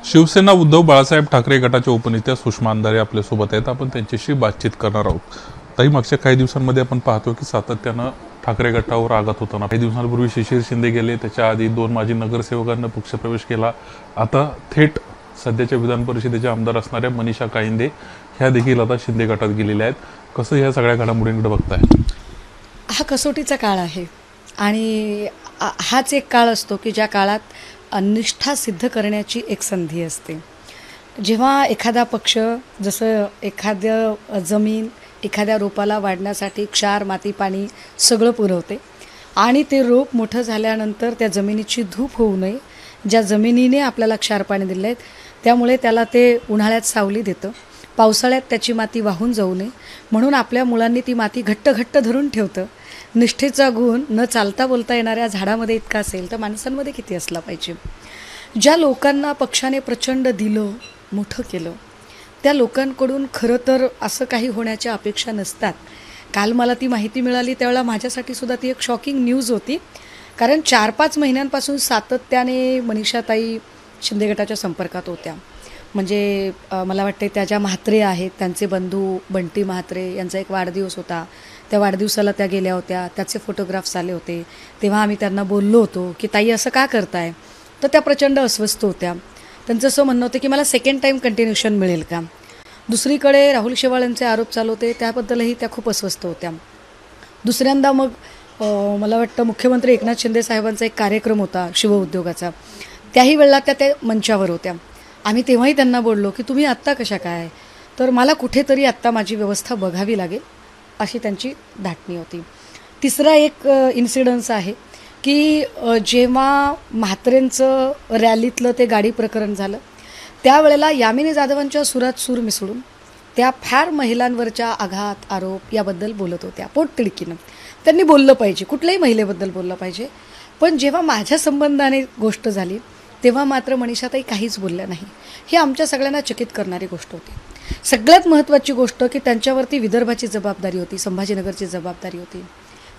शिवसेना उद्धव बाळासाहेब ठाकरे गटाच्या उपनेत्या सुषमा अंधारे आपल्यासोबत आहेत. आपण त्यांच्याशी बातचीत करणार आहोत. ताई, मागच्या काही दिवसांमध्ये आपण पाहतो की सातत्यानं ठाकरे गटावर आघात होताना काही दिवसांपूर्वी शिशिर शिंदे गेले, त्याच्या आधी 2 माजी नगरसेवकांना पक्षप्रवेश केला. आता थेट सध्याच्या विधान परिषदेचे आमदार असणाऱ्या मनीषा कायंदे ह्या देखील आता शिंदे गटात गेलेल्या आहेत. कसं ह्या सगळ्या घडामोडींकडे बघताय? हा कसोटीचा काळ आहे आणि हाच एक काळ असतो की ज्या काळात निष्ठा सिद्ध करण्याची एक संधी असते. जेव्हा एखादा पक्ष जसं एखाद्या जमीन एखाद्या रोपाला वाढण्यासाठी क्षार, माती, पाणी सगळं पुरवते आणि ते रोप मोठं झाल्यानंतर त्या जमिनीची धूप होऊ नये, ज्या जमिनीने आपल्याला क्षार पाणी दिले आहेत त्यामुळे त्याला ते उन्हाळ्यात सावली देतं, पावसाळ्यात त्याची माती वाहून जाऊ नये म्हणून आपल्या मुलांनी ती माती घट्ट घट्ट धरून ठेवतं. निष्ठेचा गुण न चालता बोलता येणाऱ्या झाडामध्ये इतका असेल तर माणसांमध्ये किती असला पाहिजे. ज्या लोकांना पक्षाने प्रचंड दिलं, मोठं केलं, त्या लोकांकडून खरं तर असं काही होण्याच्या अपेक्षा नसतात. काल मला ती माहिती मिळाली त्यावेळेला माझ्यासाठी सुद्धा ती एक शॉकिंग न्यूज होती. कारण 4-5 महिन्यांपासून सातत्याने मनीषाताई शिंदे गटाच्या संपर्कात होत्या. म्हणजे मला वाटते त्या ज्या म्हात्रे आहेत त्यांचे बंधू बंटी म्हात्रे यांचा एक वाढदिवस होता. त्या वाढदिवसाला त्या गेल्या होत्या, त्याचे फोटोग्राफ्स आले होते. तेव्हा आम्ही त्यांना बोललो होतो की ताई असं का करताय, तर त्या प्रचंड अस्वस्थ होत्या. त्यांचं असं म्हणणं होतं की मला सेकंड टाईम कंटिन्यूशन मिळेल का. दुसरीकडे राहुल शेवाळेंचे आरोप चालू होते, त्याबद्दलही त्या खूप अस्वस्थ होत्या. दुसऱ्यांदा मग मला वाटतं मुख्यमंत्री एकनाथ शिंदे साहेबांचा एक कार्यक्रम होता शिवउद्योगाचा, त्याही वेळेला त्या मंचावर होत्या. आम्ही तेव्हाही त्यांना बोललो की तुम्ही आत्ता कशा काय, तर मला कुठेतरी आत्ता माझी व्यवस्था बघावी लागेल अशी त्यांची धाटणी होती. तिसरा एक इन्सिडन्स आहे की जेव्हा म्हात्रेंचं रॅलीतलं ते गाडी प्रकरण झालं त्यावेळेला यामिनी जाधवांच्या सुरात सूर मिसळून त्या फार महिलांवरच्या आघात आरोप याबद्दल बोलत होत्या. पोटतिडकीनं त्यांनी बोललं पाहिजे, कुठल्याही महिलेबद्दल बोललं पाहिजे. पण जेव्हा माझ्या संबंधाने गोष्ट झाली तेव्हा मात्र मनीषाताई काहीच बोलल्या नाही. ही आमच्या सगळ्यांना चकित करणारी गोष्ट होती. सगळ्यात महत्त्वाची गोष्ट की त्यांच्यावरती विदर्भाची जबाबदारी होती, संभाजीनगरची जबाबदारी होती.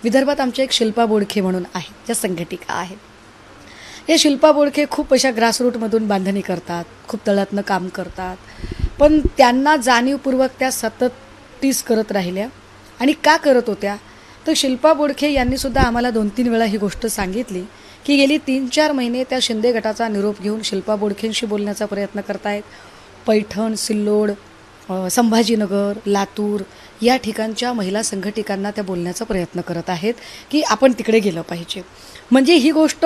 विदर्भात आमच्या एक शिल्पा बोडखे म्हणून आहेत, ज्या संघटिका आहेत. या शिल्पा बोडखे खूप अशा ग्रासरूटमधून बांधणी करतात, खूप तळातनं काम करतात, पण त्यांना जाणीवपूर्वक त्या सतत टीस करत राहिल्या. आणि का करत होत्या तर शिल्पा बोडखे यांनीसुद्धा आम्हाला 2-3 वेळा ही गोष्ट सांगितली की गेली 3-4 महिने त्या शिंदे गटाचा निरोप घेऊन शिल्पा बोडखेंशी बोलण्याचा प्रयत्न करतायत. पैठण, सिल्लोड, संभाजीनगर, लातूर या ठिकाणच्या महिला संघटिकांना त्या बोलण्याचा प्रयत्न करत आहेत की आपण तिकडे गेलं पाहिजे. म्हणजे ही गोष्ट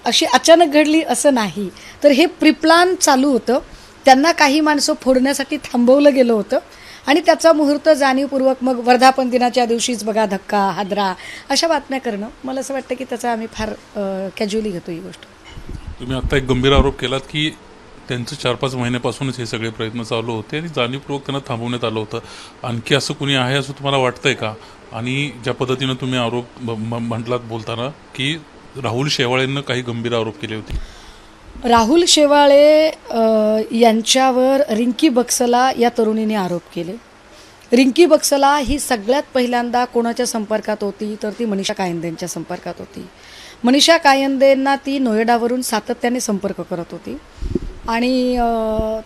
अशी अचानक घडली असं नाही, तर हे प्रिप्लान चालू होतं. त्यांना काही माणसं फोडण्यासाठी थांबवलं गेलं होतं आणि त्याचा मुहूर्त जाणीवपूर्वक मग वर्धापन दिनाच्या दिवशीच बघा धक्का, हादरा अशा बातम्या करणं, मला असं वाटतं की त्याचा आम्ही फार कॅज्युअली घेतो ही गोष्ट. तुम्ही आता एक गंभीर आरोप केलात की त्यांचं 4-5 महिन्यापासूनच हे सगळे प्रयत्न चालू होते आणि जाणीवपूर्वक त्यांना थांबवण्यात आलं होतं. आणखी असं कुणी आहे असं तुम्हाला वाटतंय का? आणि ज्या पद्धतीनं तुम्ही आरोप म्हटलात बोलताना की राहुल शेवाळेंना काही गंभीर आरोप केले होते. राहुल शेवाळे यांच्यावर रिंकी बक्सला या तरुणीने आरोप केले. रिंकी बक्सला ही सगळ्यात पहिल्यांदा कोणाच्या संपर्कात होती तर ती मनीषा कायंदेंच्या संपर्कात होती. मनीषा कायंदेंना ती नोएडावरून सातत्याने संपर्क करत होती आणि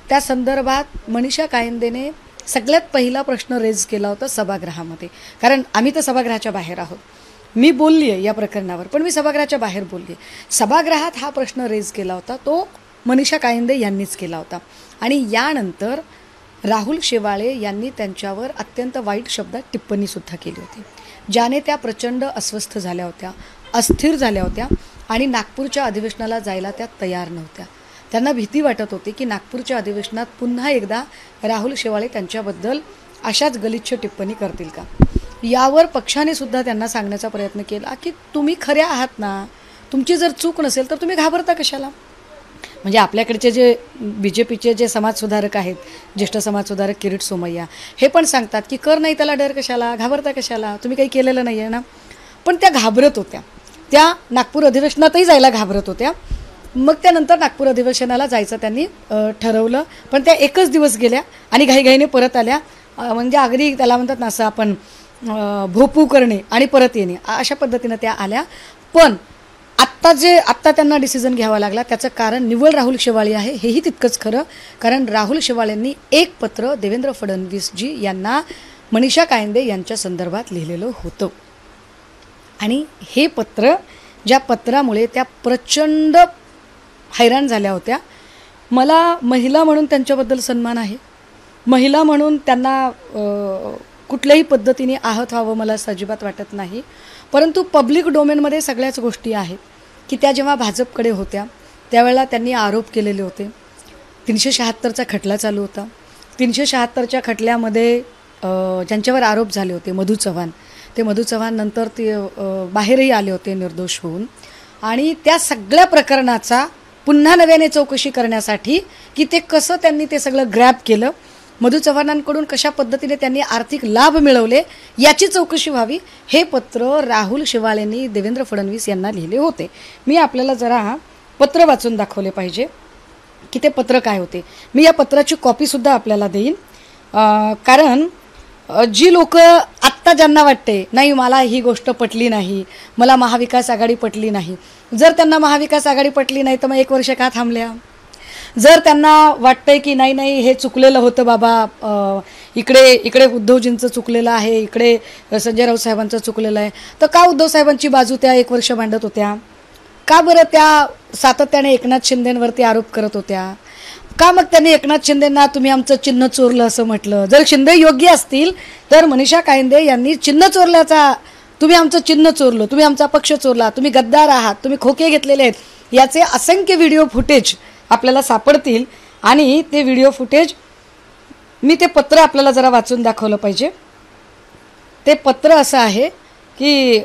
त्या संदर्भात मनीषा कायंदेने सगळ्यात पहिला प्रश्न रेज केला होता सभागृहामध्ये. कारण आम्ही तर सभागृहाच्या बाहेर आहोत, मी बोलली आहे या प्रकरणावर, पण मी सभागृहाच्या बाहेर बोलली आहे. सभागृहात हा प्रश्न रेज केला होता तो मनीषा कायंदे यांनीच केला होता. आणि यानंतर राहुल शेवाळे यांनी त्यांच्यावर अत्यंत वाईट शब्दात टिप्पणीसुद्धा केली होती, ज्याने त्या प्रचंड अस्वस्थ झाल्या होत्या, अस्थिर झाल्या होत्या आणि नागपूरच्या अधिवेशनाला जायला त्या तयार नव्हत्या. त्यांना भीती वाटत होती की नागपूरच्या अधिवेशनात पुन्हा एकदा राहुल शेवाळे त्यांच्याबद्दल अशाच गलिच्छ टिप्पणी करतील का. यावर पक्षाने सुद्धा त्यांना सांगण्याचा प्रयत्न केला की तुम्ही खऱ्या आहात ना, तुमची जर चूक नसेल तर तुम्ही घाबरता कशाला. म्हणजे आपल्याकडचे जे BJPचे जे समाजसुधारक आहेत, ज्येष्ठ समाजसुधारक किरीट सोमय्या, हे पण सांगतात की कर नाही त्याला डर कशाला, घाबरता कशाला, तुम्ही काही केलेलं नाही आहे ना. पण त्या घाबरत होत्या, त्या नागपूर अधिवेशनातही जायला घाबरत होत्या. मग त्यानंतर नागपूर अधिवेशनाला जायचं त्यांनी ठरवलं, पण त्या एकच दिवस गेल्या आणि घाईघाईने परत आल्या. म्हणजे अगदी त्याला म्हणतात ना असं आपण भोपू करणे आणि परत येणे अशा पद्धतीनं त्या आल्या. पण आत्ता त्यांना डिसिजन घ्यावा लागला त्याचं कारण निव्वळ राहुल शेवाळे आहे, हेही तितकंच खरं. कारण राहुल शेवाळेंनी एक पत्र देवेंद्र फडणवीसजी यांना मनीषा कायंदे यांच्या संदर्भात लिहिलेलं होतं. आणि हे पत्र, ज्या पत्रामुळे त्या प्रचंड हैराण झाल्या होत्या. मला महिला म्हणून त्यांच्याबद्दल सन्मान आहे. महिला म्हणून त्यांना कुठल्याही पद्धतीने आहत व्हावं मला अजिबात वाटत नाही. परंतु पब्लिक डोमेनमध्ये सगळ्याच गोष्टी आहेत की त्या जेव्हा भाजपकडे होत्या त्यावेळेला त्यांनी आरोप केलेले होते. 376चा खटला चालू होता. 376च्या खटल्यामध्ये ज्यांच्यावर आरोप झाले होते मधू चव्हाण, ते मधू चव्हाण नंतर ते बाहेरही आले होते निर्दोष होऊन. आणि त्या सगळ्या प्रकरणाचा पुन्हा नव्याने चौकशी करण्यासाठी की ते कसं त्यांनी ते सगळं ग्रॅब केलं, मधू चव्हाणांकडून कशा पद्धतीने त्यांनी आर्थिक लाभ मिळवले याची चौकशी व्हावी, हे पत्र राहुल शेवाळेंनी देवेंद्र फडणवीस यांना लिहिले होते. मी आपल्याला जरा पत्र वाचून दाखवले पाहिजे की ते पत्र काय होते. मी या पत्राची कॉपीसुद्धा आपल्याला देईन. कारण जी लोक आत्ता ज्यांना वाटते नाही मला ही गोष्ट पटली नाही, मला महाविकास आघाडी पटली नाही, जर त्यांना महाविकास आघाडी पटली नाही तर मग 1 वर्ष का थांबल्या? जर त्यांना वाटतंय की नाही नाही हे चुकलेलं होतं बाबा, इकडे उद्धवजींचं चुकलेलं आहे, इकडे संजय राऊत साहेबांचं चुकलेलं आहे, तर का उद्धव साहेबांची बाजू त्या 1 वर्ष मांडत होत्या? का बरं त्या सातत्याने एकनाथ शिंदेंवरती आरोप करत होत्या? का मग त्यांनी एकनाथ शिंदेंना तुम्ही आमचं चिन्ह चोरलं असं म्हटलं? जर शिंदे योग्य असतील तर मनीषा कायंदे यांनी चिन्ह चोरल्याचा, तुम्ही आमचं चिन्ह चोरलं, तुम्ही आमचा पक्ष चोरला, तुम्ही गद्दार आहात, तुम्ही खोके घेतलेले आहेत, याचे असंख्य व्हिडिओ फुटेज आपल्याला सापडतील. आणि ते व्हिडिओ फुटेज मी ते पत्र आपल्याला जरा वाचून दाखवलं पाहिजे. ते पत्र असं आहे की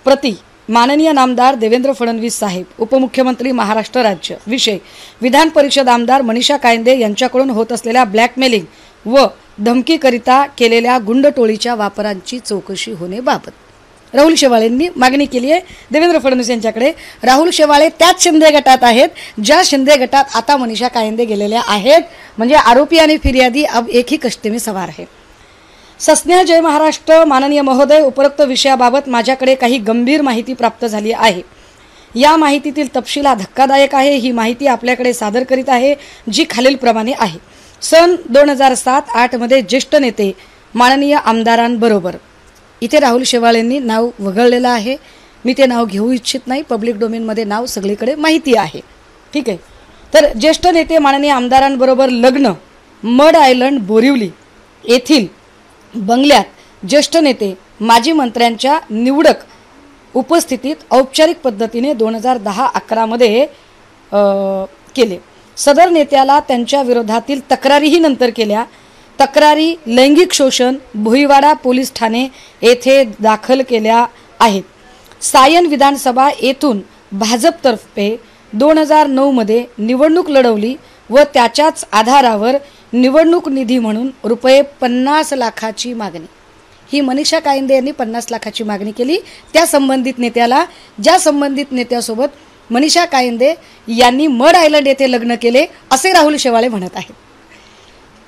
प्रति माननीय नामदार देवेंद्र फडणवीस साहेब, उपमुख्यमंत्री महाराष्ट्र राज्य. विषय विधान परिषद आमदार मनीषा कायंदे यांच्याकडून होत असलेल्या ब्लॅकमेलिंग व धमकीकरिता केलेल्या गुंडटोळीच्या वापरांची चौकशी होण्याबाबत राहुल शेवाळेंनी मागणी केली आहे देवेंद्र फडणवीस यांच्याकडे. राहुल शेवाळे त्याच शिंदे गटात आहेत ज्या शिंदे गटात आता मनीषा कायंदे गेलेल्या आहेत. म्हणजे आरोपी आणि फिर्यादी अब एक ही कश्ती में सवार है. सस्नेह जय महाराष्ट्र. माननीय महोदय, उपरोक्त विषयाबाबत माझ्याकडे काही गंभीर माहिती प्राप्त झाली आहे. या माहितीतील तपशील हा धक्कादायक आहे. ही माहिती आपल्याकडे सादर करीत आहे जी खालीलप्रमाणे आहे. सन 2007-08 मध्ये ज्येष्ठ नेते माननीय आमदारांबरोबर, इथे राहुल शेवाळेंनी नाव वगळलेलं आहे, मी ते नाव घेऊ इच्छित नाही, पब्लिक डोमेनमध्ये नाव सगळीकडे माहिती आहे, ठीक आहे. तर ज्येष्ठ नेते माननीय आमदारांबरोबर लग्न मड आयलंड बोरिवली येथील बंगल्यात ज्येष्ठ नेते माजी मंत्र्यांच्या निवडक उपस्थितीत औपचारिक पद्धतीने 2010-11 मध्ये केले. सदर नेत्याला त्यांच्या विरोधातील तक्रारीही नंतर केल्या. तक्रारी लैंगिक शोषण भुईवाडा पोलीस ठाणे येथे दाखल केल्या आहेत. सायन विधानसभा येथून भाजपतर्फे 2009 मध्ये निवडणूक लढवली व त्याच्याच आधारावर निवडणूक निधी म्हणून ₹50 लाखाची मागणी, ही मनीषा कायंदे यांनी 50 लाखाची मागणी केली त्या संबंधित नेत्याला, ज्या संबंधित नेत्यासोबत मनीषा कायंदे यांनी मड आयलंड येथे लग्न केले असे राहुल शेवाळे म्हणत आहेत.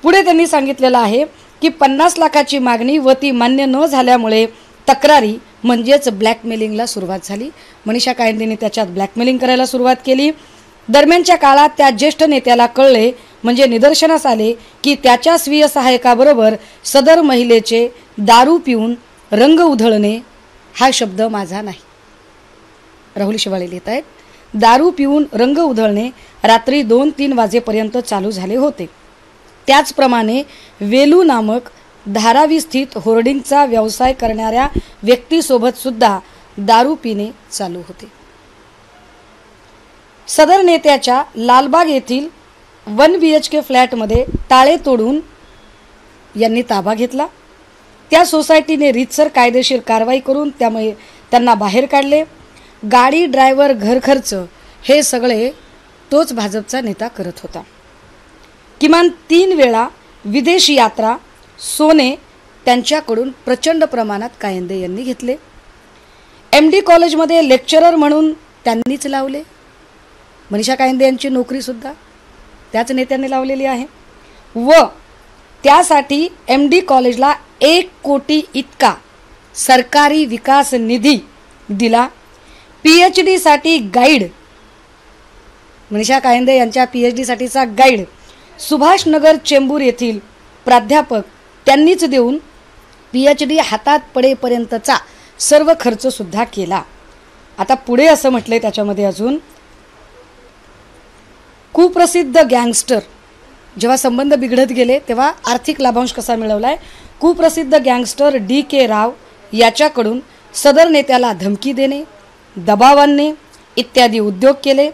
पुढे त्यांनी सांगितलेलं आहे की 50 लाखाची मागणी व ती मान्य न झाल्यामुळे तक्रारी म्हणजेच ब्लॅकमेलिंगला सुरुवात झाली. मनीषा कायंदेने त्याच्यात ब्लॅकमेलिंग करायला सुरुवात केली. दरम्यानच्या काळात त्या ज्येष्ठ नेत्याला कळले, म्हणजे निदर्शनास आले की त्याच्या स्वीय सहायकाबरोबर सदर महिलेचे दारू पिऊन रंग उधळणे, हा शब्द माझा नाही, राहुल शेवाळे लिहित आहेत, दारू पिऊन रंग उधळणे रात्री 2-3 वाजेपर्यंत चालू झाले होते. त्याचप्रमाणे वेलू नामक धारावी स्थित होर्डिंगचा व्यवसाय करणाऱ्या व्यक्तीसोबत सुद्धा दारू पिणे चालू होते. सदर नेत्याच्या लालबाग येथील 1 BHK फ्लॅटमध्ये टाळे तोडून यांनी ताबा घेतला. त्या सोसायटीने रीतसर कायदेशीर कारवाई करून त्यामुळे त्यांना बाहेर काढले. गाडी, ड्रायव्हर, घरखर्च हे सगळे तोच भाजपचा नेता करत होता. किमान 3 वेळा विदेशी यात्रा, सोने त्यांच्याकडून प्रचंड प्रमाणात कायंदे यांनी घेतले. MD कॉलेजमध्ये लेक्चरर म्हणून त्यांनीच लावले. मनीषा कायंदे यांची नोकरी सुद्धा त्याच नेत्यांनी लावलेली आहे. व त्यासाठी MD कॉलेजला 1 कोटी इतका सरकारी विकास निधी दिला. PhD साठी गाईड, मनीषा कायंदे यांच्या PhD साठीचा गाईड सुभाषनगर चेंबूर येथील प्राध्यापक त्यांनीच देऊन PhD हातात पडेपर्यंतचा सर्व खर्च सुद्धा केला. आता पुढे असं म्हटलंय त्याच्यामध्ये अजून, कुप्रसिद्ध गँगस्टर जेव्हा संबंध बिघडत गेले तेव्हा आर्थिक लाभांश कसा मिळवलाय. कुप्रसिद्ध गँगस्टर DK राव याच्याकडून सदर नेत्याला धमकी देणे, दबाव आणणे इत्यादी उद्योग केले.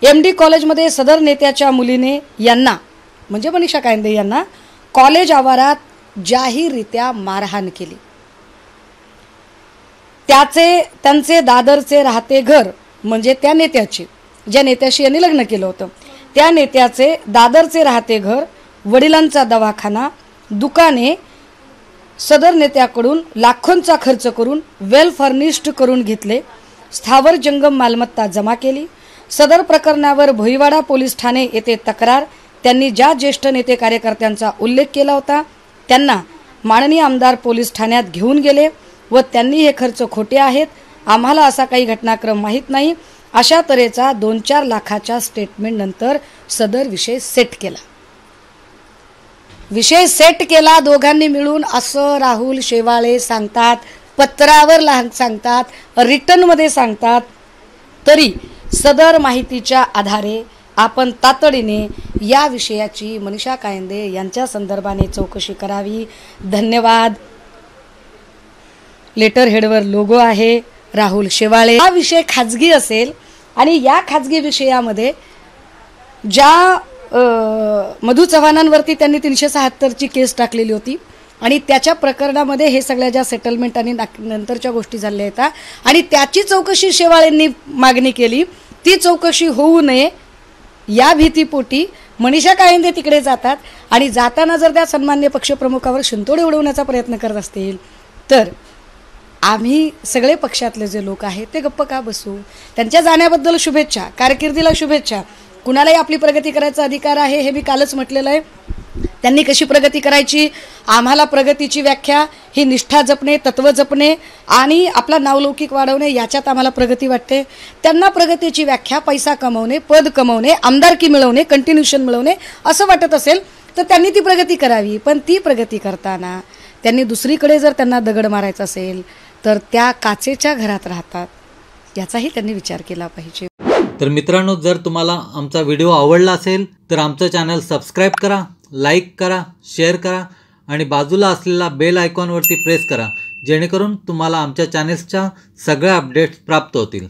MD कॉलेजमध्ये सदर नेत्याच्या मुलीने यांना म्हणजे मनीषा कायंदे यांना कॉलेज आवारात जाहीररित्या मारहाण केली. त्यांचे दादरचे राहते घर म्हणजे त्या नेत्याचे, ज्या नेत्याशी यांनी लग्न केलं होतं त्या नेत्याचे दादरचे राहते घर, वडिलांचा दवाखाना, दुकाने सदर नेत्याकडून लाखोंचा खर्च करून वेल फर्निश्ड करून घेतले. स्थावर जंगम मालमत्ता जमा केली. सदर प्रकरणावर भोईवाडा पोलीस ठाणे येथे तक्रार. त्यांनी ज्या ज्येष्ठ नेते कार्यकर्त्यांचा उल्लेख केला होता त्यांना माननीय आमदार पोलीस ठाण्यात घेऊन गेले व त्यांनी हे खर्च खोटे आहेत, आम्हाला असा काही घटनाक्रम माहीत नाही अशा तऱ्हेचा 2-4 लाखाच्या स्टेटमेंट नंतर सदर विषय सेट केला. दोघांनी मिळून असं राहुल शेवाळे सांगतात, पत्रावर सांगतात, रिटर्नमध्ये सांगतात. तरी सदर माहितीच्या आधारे आपण तातडीने या विषयाची मनीषा कायंदे यांच्या संदर्भाने चौकशी करावी. धन्यवाद. लेटर हेडवर लोगो आहे राहुल शेवाळे. हा विषय खाजगी असेल आणि या खाजगी विषयामध्ये ज्या मधू चव्हाणांवरती त्यांनी 376ची केस टाकलेली होती आणि त्याच्या प्रकरणामध्ये हे सगळ्या ज्या सेटलमेंट आणि नंतरच्या गोष्टी झाल्या आहेत आणि त्याची चौकशी शेवाळेंनी मागणी केली, ती चौकशी होऊ नये या भीतीपोटी मनीषा कायंदे तिकडे जातात आणि जाताना जर त्या सन्मान्य पक्षप्रमुखावर शिंतोडे उडवण्याचा प्रयत्न करत असतील तर आम्ही सगळे पक्षातले जे लोक आहेत ते गप्प का बसू. त्यांच्या जाण्याबद्दल शुभेच्छा, कारकिर्दीला शुभेच्छा. कुणालाही आपली प्रगती करायचा अधिकार आहे हे मी कालच म्हटलेलं आहे. त्यांनी कशी प्रगती करायची, आम्हाला प्रगतीची व्याख्या ही निष्ठा जपणे, तत्व जपणे आणि आपला नावलौकिक वाढवणे याच्यात आम्हाला प्रगती वाटते. त्यांना प्रगतीची व्याख्या पैसा कमवणे, पद कमवणे, आमदारकी मिळवणे, कंटिन्यूशन मिळवणे असं वाटत असेल तर त्यांनी ती प्रगती करावी. पण ती प्रगती करताना त्यांनी दुसरीकडे जर त्यांना दगड मारायचा असेल तर त्या काचेच्या घरात राहतात, याचाही त्यांनी विचार केला पाहिजे. तर मित्रांनो, जर तुम्हाला आमचा व्हिडिओ आवडला असेल तर आमचं चॅनल सबस्क्राईब करा, लाईक करा, शेअर करा आणि बाजूला असलेला बेल आयकॉनवरती प्रेस करा, जेणेकरून तुम्हाला आमच्या चॅनल्सच्या सगळ्या अपडेट्स प्राप्त होतील.